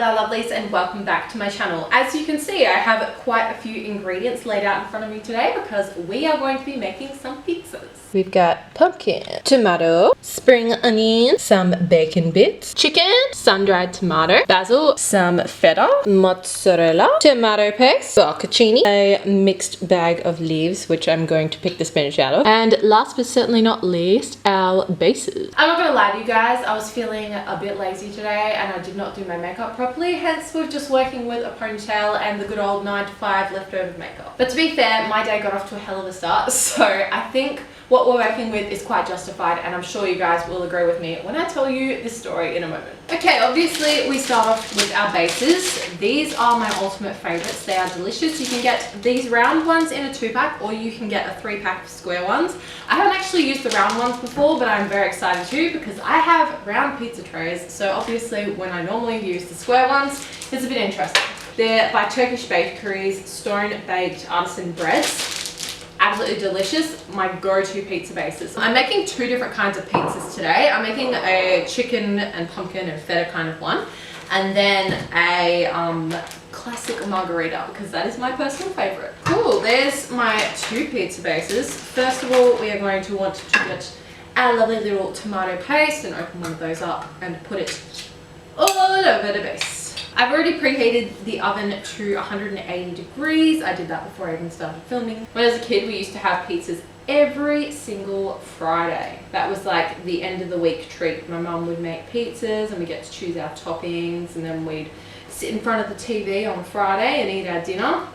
there, lovelies, and welcome back to my channel. As you can see, I have quite a few ingredients laid out in front of me today because we are going to be making some pizzas. We've got pumpkin, tomato, spring onion, some bacon bits, chicken, sun-dried tomato, basil, some feta, mozzarella, tomato paste, bocconcini, a mixed bag of leaves, which I'm going to pick the spinach out of, and last but certainly not least, our bases. I'm not gonna lie to you guys, I was feeling a bit lazy today and I did not do my makeup properly, hence we're just working with a ponytail and the good old 9 to 5 leftover makeup. But to be fair, my day got off to a hell of a start, so I think what we're working with is quite justified, and I'm sure you guys will agree with me when I tell you this story in a moment. Okay, obviously we start off with our bases. These are my ultimate favorites. They are delicious. You can get these round ones in a 2-pack, or you can get a 3-pack of square ones. I haven't actually used the round ones before, but I'm very excited to because I have round pizza trays. So obviously when I normally use the square ones, it's a bit interesting. They're by Turkish bakeries, stone-baked artisan breads. Absolutely delicious. My go-to pizza bases. I'm making 2 different kinds of pizzas today. I'm making a chicken and pumpkin and feta kind of one, and then a classic margarita because that is my personal favorite. Cool, there's my 2 pizza bases. First of all, we are going to want to get our lovely little tomato paste and open one of those up and put it all over the base. I've already preheated the oven to 180 degrees. I did that before I even started filming. When I was a kid, we used to have pizzas every single Friday. That was like the end of the week treat. My mum would make pizzas and we get to choose our toppings, and then we'd sit in front of the TV on Friday and eat our dinner.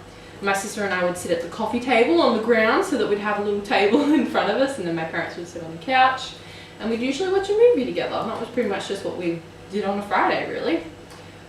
My sister and I would sit at the coffee table on the ground so that we'd have a little table in front of us, and then my parents would sit on the couch and we'd usually watch a movie together. That was pretty much just what we did on a Friday, really.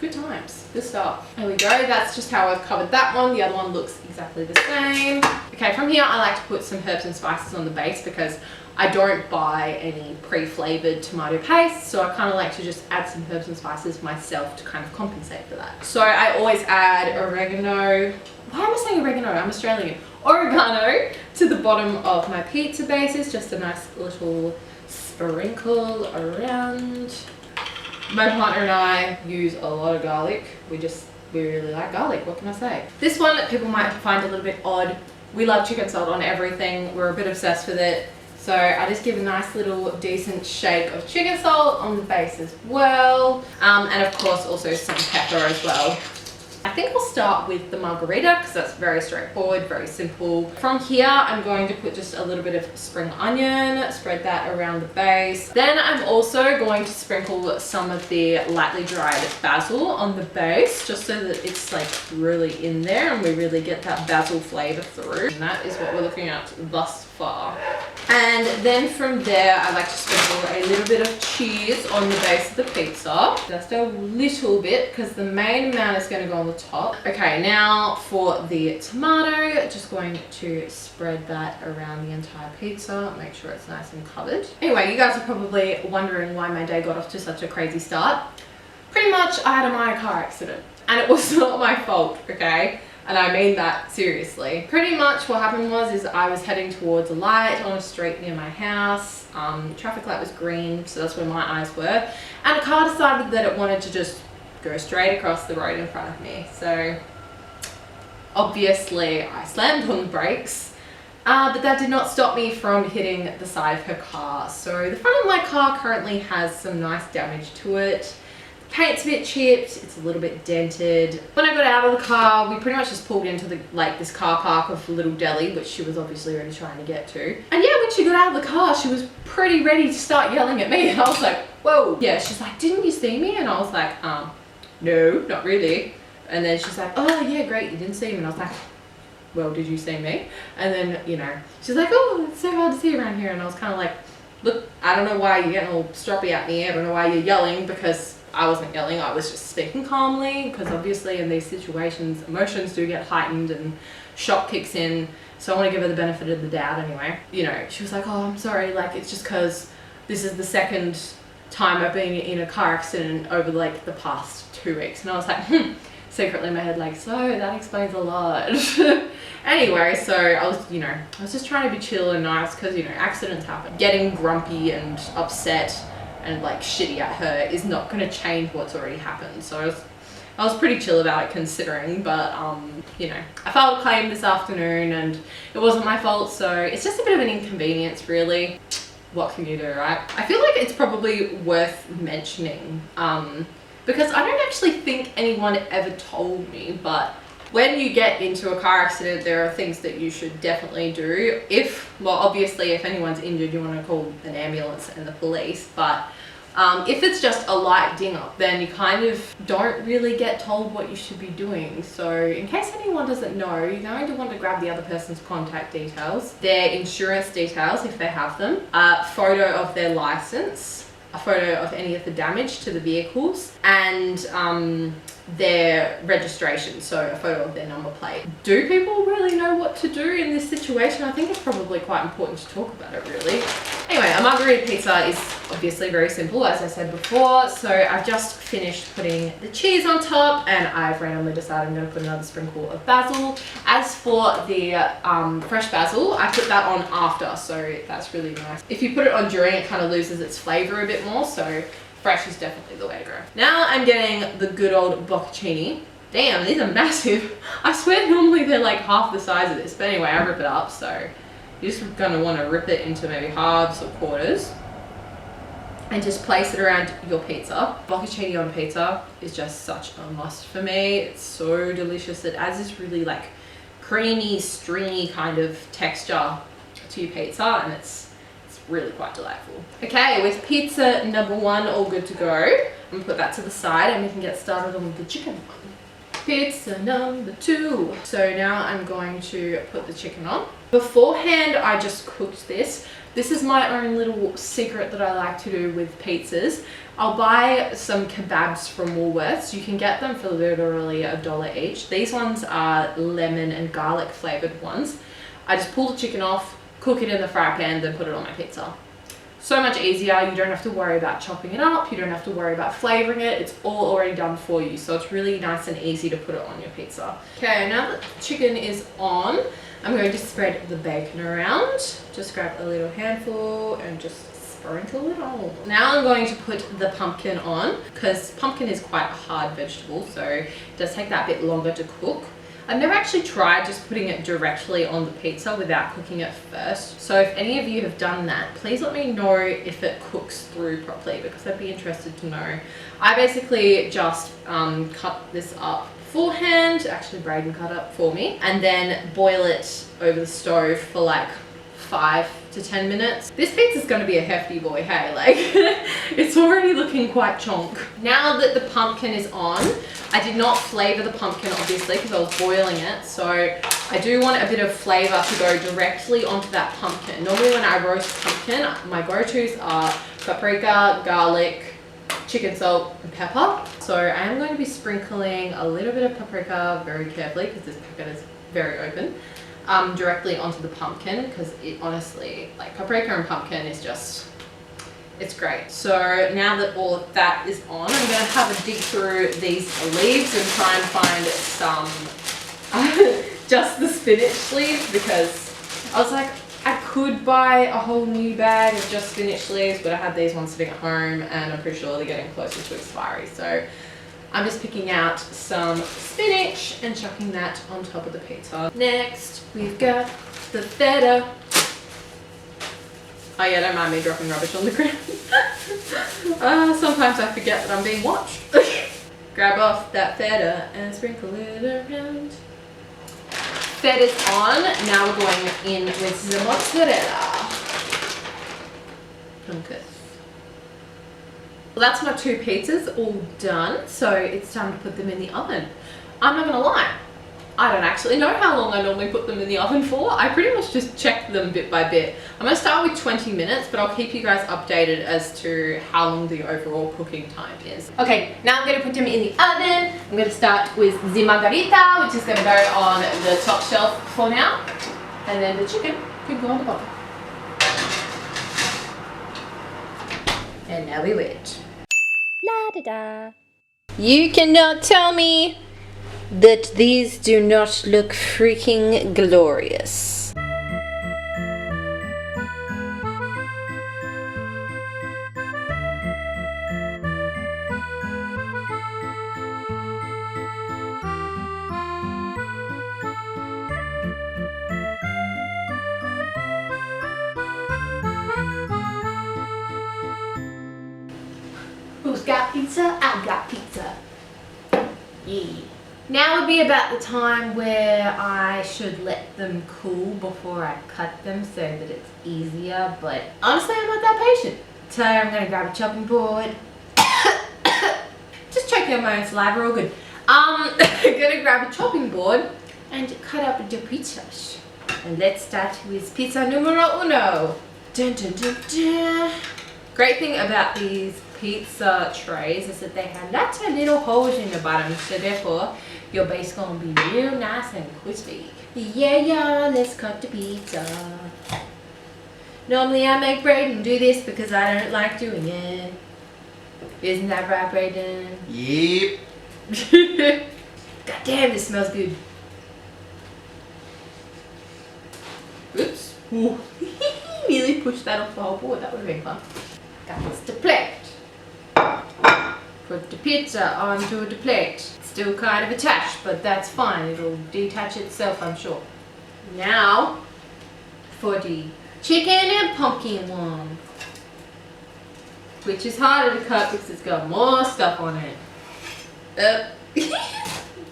Good times, good stuff. There we go, that's just how I've covered that one. The other one looks exactly the same. Okay, from here I like to put some herbs and spices on the base because I don't buy any pre-flavored tomato paste, so I kind of like to just add some herbs and spices myself to kind of compensate for that. So I always add oregano. Why am I saying oregano? I'm Australian. Oregano to the bottom of my pizza bases, just a nice little sprinkle around. My partner and I use a lot of garlic. We really like garlic, what can I say? This one people might find a little bit odd. We love chicken salt on everything. We're a bit obsessed with it. So I just give a nice little decent shake of chicken salt on the base as well. And of course also some pepper as well. I think I'll start with the margarita because that's very straightforward, very simple. From here, I'm going to put just a little bit of spring onion, spread that around the base. Then I'm also going to sprinkle some of the lightly dried basil on the base, just so that it's like really in there and we really get that basil flavor through. And that is what we're looking at thus far. And then from there, I like to sprinkle a little bit of cheese on the base of the pizza. Just a little bit because the main amount is going to go on the top. Okay, now for the tomato, just going to spread that around the entire pizza, make sure it's nice and covered. Anyway, you guys are probably wondering why my day got off to such a crazy start. Pretty much I had a minor car accident and it was not my fault, okay? And I mean that seriously. Pretty much what happened was I was heading towards a light on a street near my house. Traffic light was green, so that's where my eyes were. And a car decided that it wanted to just go straight across the road in front of me. So obviously I slammed on the brakes, but that did not stop me from hitting the side of her car. So the front of my car currently has some nice damage to it. Paint's a bit chipped, it's a little bit dented. When I got out of the car, we pretty much just pulled into this car park of a little deli, which she was obviously already trying to get to. And yeah, when she got out of the car, she was pretty ready to start yelling at me. And I was like, whoa. Yeah, she's like, didn't you see me? And I was like, no, not really. And then she's like, oh yeah, great, you didn't see me. And I was like, well, did you see me? And then, you know, she's like, oh, it's so hard to see around here. And I was kind of like, look, I don't know why you're getting all stroppy at me. I don't know why you're yelling, because I wasn't yelling, I was just speaking calmly, because obviously in these situations emotions do get heightened and shock kicks in, so I want to give her the benefit of the doubt anyway. You know, she was like, oh, I'm sorry, like it's just because this is the second time I've been in a car accident over like the past 2 weeks. And I was like, secretly in my head like, so that explains a lot. Anyway, so I was just trying to be chill and nice because, you know, accidents happen. Getting grumpy and upset and like shitty at her is not going to change what's already happened. So I I was pretty chill about it considering, but you know, I filed a claim this afternoon and it wasn't my fault, so it's just a bit of an inconvenience really. What can you do, right? I feel like it's probably worth mentioning because I don't actually think anyone ever told me, but when you get into a car accident, there are things that you should definitely do. Well, obviously if anyone's injured, you want to call an ambulance and the police, but if it's just a light ding up, then you kind of don't really get told what you should be doing. So in case anyone doesn't know, you're going to want to grab the other person's contact details, their insurance details if they have them, a photo of their license, a photo of any of the damage to the vehicles, and their registration, so a photo of their number plate. Do people really know what to do in this situation? I think it's probably quite important to talk about it really. Anyway, a margarita pizza is obviously very simple, as I said before. So I've just finished putting the cheese on top and I've randomly decided I'm going to put another sprinkle of basil. As for the fresh basil, I put that on after, so that's really nice. If you put it on during, it kind of loses its flavor a bit more, so fresh is definitely the way to go. Now I'm getting the good old bocconcini. Damn, these are massive. I swear normally they're like half the size of this, but anyway, I rip it up, so you're just gonna want to rip it into maybe halves or quarters and just place it around your pizza. Bocconcini on pizza is just such a must for me. It's so delicious. It adds this really like creamy, stringy kind of texture to your pizza, and it's really quite delightful. Okay, with pizza number 1 all good to go, I'm gonna put that to the side and we can get started on the chicken one. Pizza number 2. So now I'm going to put the chicken on. Beforehand, I just cooked this. This is my own little secret that I like to do with pizzas. I'll buy some kebabs from Woolworths. You can get them for literally $1 each. These ones are lemon and garlic flavored ones. I just pull the chicken off, cook it in the fry pan, then put it on my pizza. So much easier. You don't have to worry about chopping it up. You don't have to worry about flavoring it. It's all already done for you. So it's really nice and easy to put it on your pizza. Okay, now that the chicken is on, I'm going to spread the bacon around. Just grab a little handful and just sprinkle it on. Now I'm going to put the pumpkin on because pumpkin is quite a hard vegetable, so it does take that bit longer to cook. I've never actually tried just putting it directly on the pizza without cooking it first. So if any of you have done that, please let me know if it cooks through properly because I'd be interested to know. I basically just cut this up beforehand, actually Braden cut up for me, and then boil it over the stove for like 5 to 10 minutes. This pizza's gonna be a hefty boy, hey, like it's already looking quite chonk. Now that the pumpkin is on, I did not flavor the pumpkin obviously because I was boiling it, so I do want a bit of flavor to go directly onto that pumpkin. Normally when I roast pumpkin, my go-tos are paprika, garlic, chicken salt and pepper. So I am going to be sprinkling a little bit of paprika very carefully because this packet is very open. Directly onto the pumpkin because it honestly, like paprika and pumpkin is just, it's great. So now that all of that is on, I'm going to have a dig through these leaves and try and find some just the spinach leaves because I was like, I could buy a whole new bag of just spinach leaves, but I had these ones sitting at home and I'm pretty sure they're getting closer to expiry. So I'm just picking out some spinach and chucking that on top of the pizza. Next, we've got the feta. Oh yeah, don't mind me dropping rubbish on the ground. Sometimes I forget that I'm being watched. Grab off that feta and sprinkle it around. Feta's on. Now we're going in with the mozzarella. Okay. Well, that's my 2 pizzas all done, so it's time to put them in the oven. I'm not gonna lie, I don't actually know how long I normally put them in the oven for. I pretty much just check them bit by bit. I'm gonna start with 20 minutes, but I'll keep you guys updated as to how long the overall cooking time is. Okay, now I'm gonna put them in the oven. I'm gonna start with the margarita, which is gonna go on the top shelf for now, and then the chicken can go on the bottom. And now we wait. Ladada. You cannot tell me that these do not look freaking glorious. got pizza, I got pizza. Yeah. Now would be about the time where I should let them cool before I cut them so that it's easier, but honestly I'm not that patient. So I'm gonna grab a chopping board. Just choking on my own saliva, all good. I'm gonna grab a chopping board and cut up the pizzas. And let's start with pizza numero uno. Dun, dun, dun, dun. Great thing about these pizza trays is that they have lots of little holes in the bottom, so therefore your base gonna be real nice and crispy. Yeah, let's cut the pizza. Normally I make Brayden do this because I don't like doing it. Isn't that right, Brayden? Yep. God damn, this smells good. Oops. Nearly pushed that off the whole board. That would have been fun. That's the plate. Put the pizza onto the plate. It's still kind of attached, but that's fine. It'll detach itself, I'm sure. Now, for the chicken and pumpkin one. Which is harder to cut because it's got more stuff on it.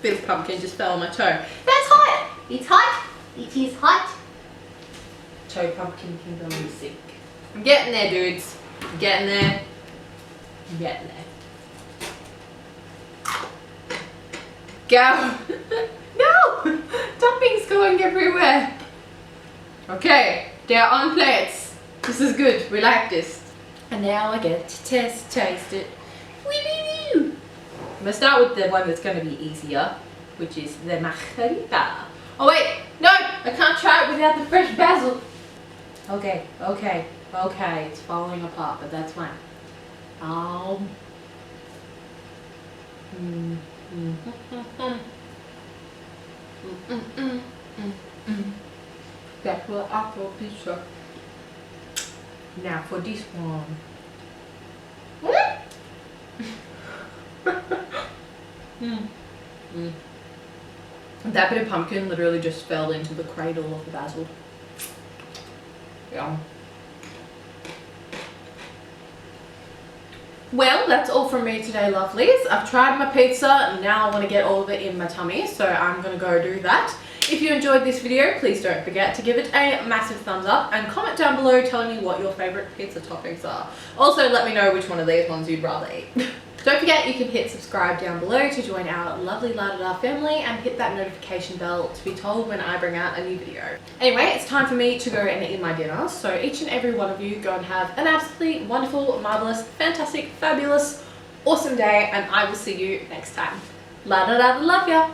Bit of pumpkin just fell on my toe. That's hot! It's hot! It is hot! Toe pumpkin can go in the sink. I'm getting there, dudes. I'm getting there. I'm getting there. Go! No! Toppings going everywhere. Okay, they're on plates. This is good. We like this. And now I get to taste it. Wee-wee-wee! I'm gonna start with the one that's gonna be easier, which is the margarita. Oh wait, no! I can't try it without the fresh basil. Okay, it's falling apart, but that's fine. That's what I call pizza. Now for this one. That bit of pumpkin literally just fell into the cradle of the basil. Yeah. Well, that's all from me today, lovelies. I've tried my pizza and now I want to get all of it in my tummy, so I'm going to go do that. If you enjoyed this video, please don't forget to give it a massive thumbs up and comment down below telling me what your favourite pizza toppings are. Also, let me know which one of these ones you'd rather eat. Don't forget you can hit subscribe down below to join our lovely Ladada family and hit that notification bell to be told when I bring out a new video. Anyway, it's time for me to go and eat my dinner, so each and every one of you go and have an absolutely wonderful, marvellous, fantastic, fabulous, awesome day, and I will see you next time. Ladada, love ya!